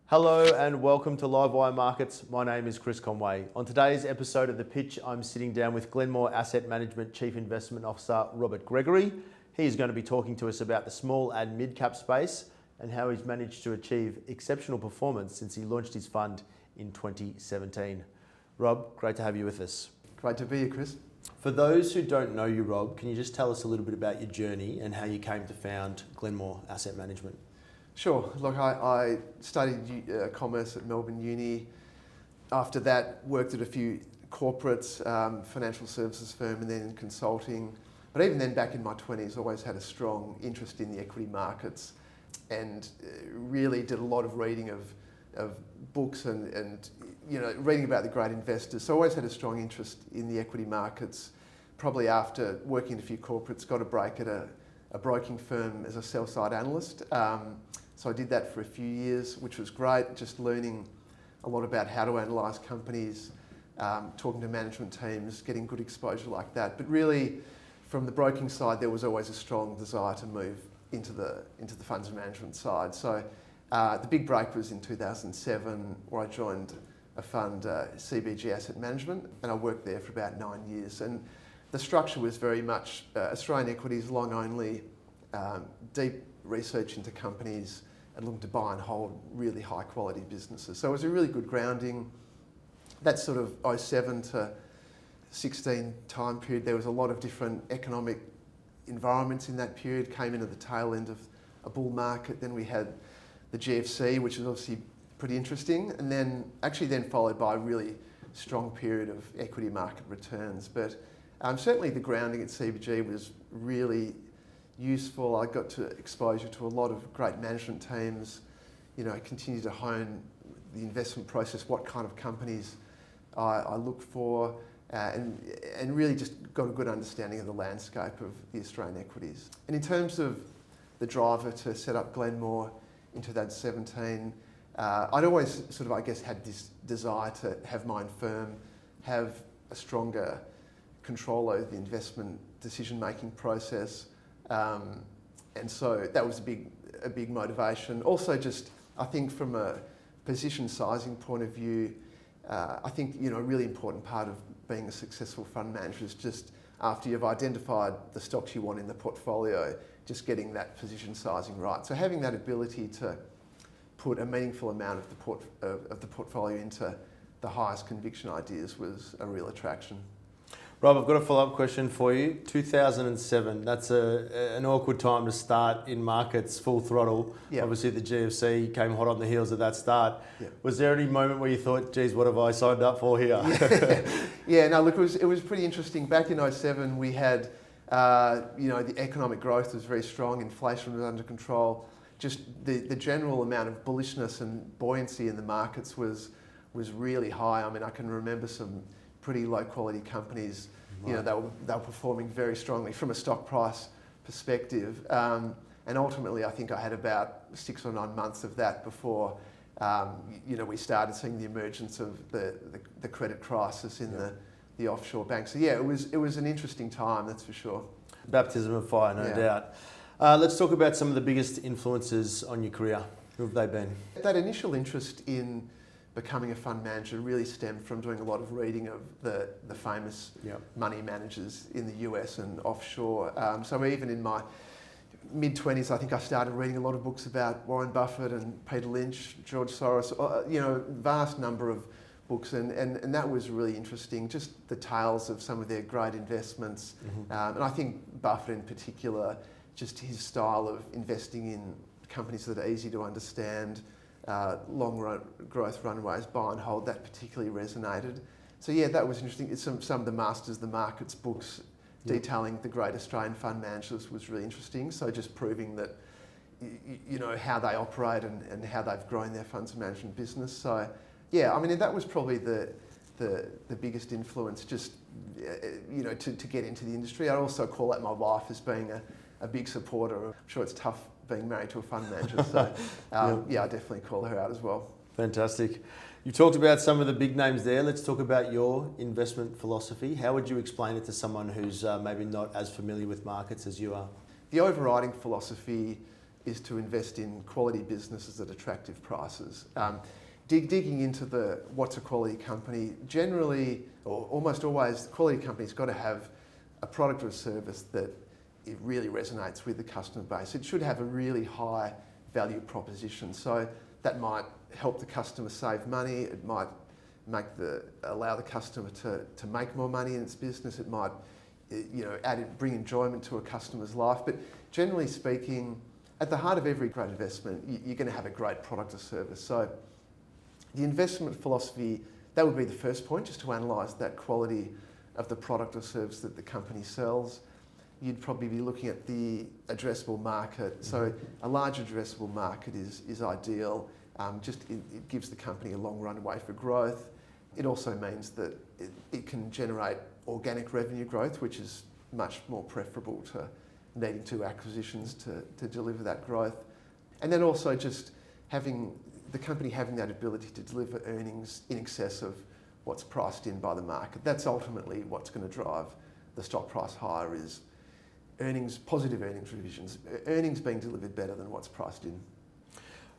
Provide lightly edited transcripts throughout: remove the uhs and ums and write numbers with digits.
Hello and welcome to Livewire Markets. My name is Chris Conway. On today's episode of The Pitch, I'm sitting down with Glenmore Asset Management Chief Investment Officer Robert Gregory. He's going to be talking to us about the small and mid-cap space and how he's managed to achieve exceptional performance since he launched his fund in 2017. Rob, great to have you with us. Great to be here, Chris. For those who don't know you, Rob, can you just tell us a little bit about your journey and how you came to found Glenmore Asset Management? Sure. Look, I studied commerce at Melbourne Uni. After that, worked at a few corporates, financial services firm, and then in consulting. But even then, back in my 20s, always had a strong interest in the equity markets, and really did a lot of reading of books and reading about the great investors. So I always had a strong interest in the equity markets. Probably after working at a few corporates, got a break at a broking firm as a sell-side analyst. So I did that for a few years, which was great, just learning a lot about how to analyse companies, talking to management teams, getting good exposure like that. But really, from the broking side, there was always a strong desire to move into the funds management side. So the big break was in 2007, where I joined a fund, CBG Asset Management, and I worked there for about 9 years. And the structure was very much Australian equities, long only, deep research into companies and looking to buy and hold really high quality businesses. So it was a really good grounding. That sort of 07 to 16 time period, there was a lot of different economic environments in that period, came into the tail end of a bull market. Then we had the GFC, which was obviously pretty interesting, and then followed by a really strong period of equity market returns. But certainly the grounding at CBG was really useful. I got to exposure to a lot of great management teams, continue to hone the investment process, what kind of companies I look for, and really just got a good understanding of the landscape of the Australian equities. And in terms of the driver to set up Glenmore in 2017, I'd always had this desire to have my own firm, have a stronger control over the investment decision-making process. And so that was a big motivation. Also, just I think from a position sizing point of view, I think a really important part of being a successful fund manager is just after you've identified the stocks you want in the portfolio, just getting that position sizing right. So having that ability to put a meaningful amount of the portfolio into the highest conviction ideas was a real attraction. Rob, I've got a follow-up question for you. 2007, that's an awkward time to start in markets full throttle. Yep. Obviously the GFC came hot on the heels of that start. Yep. Was there any moment where you thought, geez, what have I signed up for here? Look, it was pretty interesting. Back in 2007, we had, the economic growth was very strong, inflation was under control. Just the general amount of bullishness and buoyancy in the markets was really high. I mean, I can remember some pretty low quality companies, right. They were performing very strongly from a stock price perspective. And ultimately, I think I had about 6 or 9 months of that before, we started seeing the emergence of the credit crisis in the offshore banks. So it was an interesting time, that's for sure. Baptism of fire, no doubt. Let's talk about some of the biggest influences on your career. Who have they been? That initial interest in becoming a fund manager really stemmed from doing a lot of reading of the famous money managers in the US and offshore. So even in my mid-20s, I think I started reading a lot of books about Warren Buffett and Peter Lynch, George Soros, vast number of books, and that was really interesting, just the tales of some of their great investments. Mm-hmm. And I think Buffett in particular, just his style of investing in companies that are easy to understand, long growth runways, buy and hold, that particularly resonated. So that was interesting. It's some of the Masters of the Markets books detailing the great Australian fund managers was really interesting. So just proving that, how they operate and how they've grown their funds management business. So that was probably the biggest influence, just, to get into the industry. I also call out my wife as being a big supporter. I'm sure it's tough being married to a fund manager, so I definitely call her out as well. Fantastic. You talked about some of the big names there. Let's talk about your investment philosophy. How would you explain it to someone who's maybe not as familiar with markets as you are? The overriding philosophy is to invest in quality businesses at attractive prices. Digging into what's a quality company, generally, or almost always, the quality company's got to have a product or a service that it really resonates with the customer base. It should have a really high value proposition. So that might help the customer save money. It might allow the customer to make more money in its business. It might, bring enjoyment to a customer's life. But generally speaking, at the heart of every great investment, you're going to have a great product or service. So the investment philosophy, that would be the first point, just to analyse that quality of the product or service that the company sells. You'd probably be looking at the addressable market. So a large addressable market is ideal. It gives the company a long runway for growth. It also means that it can generate organic revenue growth, which is much more preferable to needing to acquisitions to deliver that growth. And then also just the company having that ability to deliver earnings in excess of what's priced in by the market. That's ultimately what's going to drive the stock price higher, is positive earnings revisions, earnings being delivered better than what's priced in.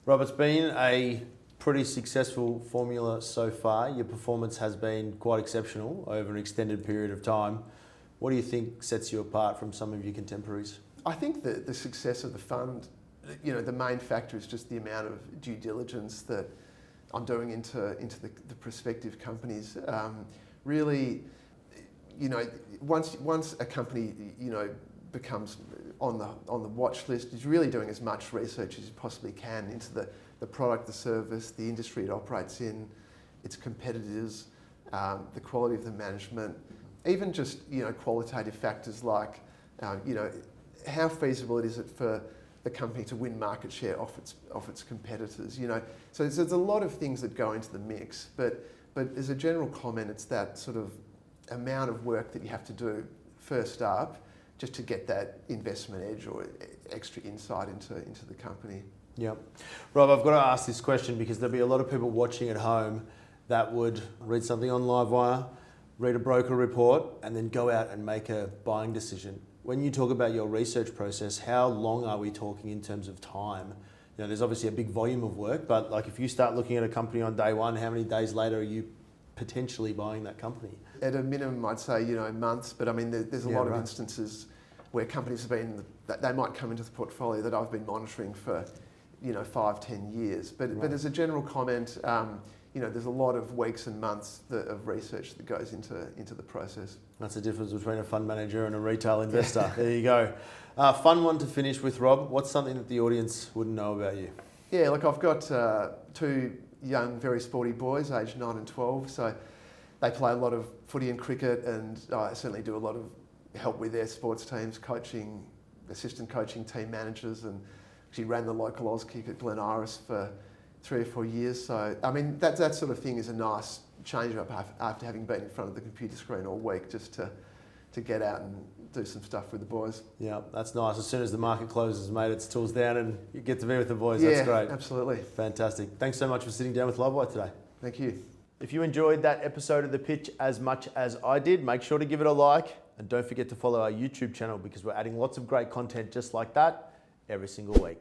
Rob, it's been a pretty successful formula so far. Your performance has been quite exceptional over an extended period of time. What do you think sets you apart from some of your contemporaries? I think that the success of the fund, the main factor is just the amount of due diligence that I'm doing into the prospective companies. Really, once a company, becomes on the watch list, is really doing as much research as you possibly can into the product, the service, the industry it operates in, its competitors, the quality of the management, even just qualitative factors like how feasible it is for the company to win market share off its competitors. So there's a lot of things that go into the mix, but as a general comment, it's that sort of amount of work that you have to do first up, just to get that investment edge or extra insight into the company. Yeah. Rob, I've got to ask this question because there'll be a lot of people watching at home that would read something on Livewire, read a broker report, and then go out and make a buying decision. When you talk about your research process, how long are we talking in terms of time? There's obviously a big volume of work, but like if you start looking at a company on day one, how many days later are you potentially buying that company? At a minimum, I'd say, months, but I mean, there's a lot of instances where companies they might come into the portfolio that I've been monitoring for, 5-10 years. But as a general comment, there's a lot of weeks and months of research that goes into the process. That's the difference between a fund manager and a retail investor. There you go. Fun one to finish with, Rob. What's something that the audience wouldn't know about you? Yeah, look, I've got two young, very sporty boys, aged 9 and 12. So they play a lot of footy and cricket, and I certainly do a lot of help with their sports teams, coaching, assistant coaching team managers, and actually ran the local Auskick at Glen Iris for 3 or 4 years. So, I mean, that sort of thing is a nice change up after having been in front of the computer screen all week, just to get out and do some stuff with the boys. Yeah, that's nice. As soon as the market closes, mate, it's tools down and you get to be with the boys. That's great. Absolutely. Fantastic. Thanks so much for sitting down with Livewire today. Thank you. If you enjoyed that episode of The Pitch as much as I did, make sure to give it a like and don't forget to follow our YouTube channel because we're adding lots of great content just like that every single week.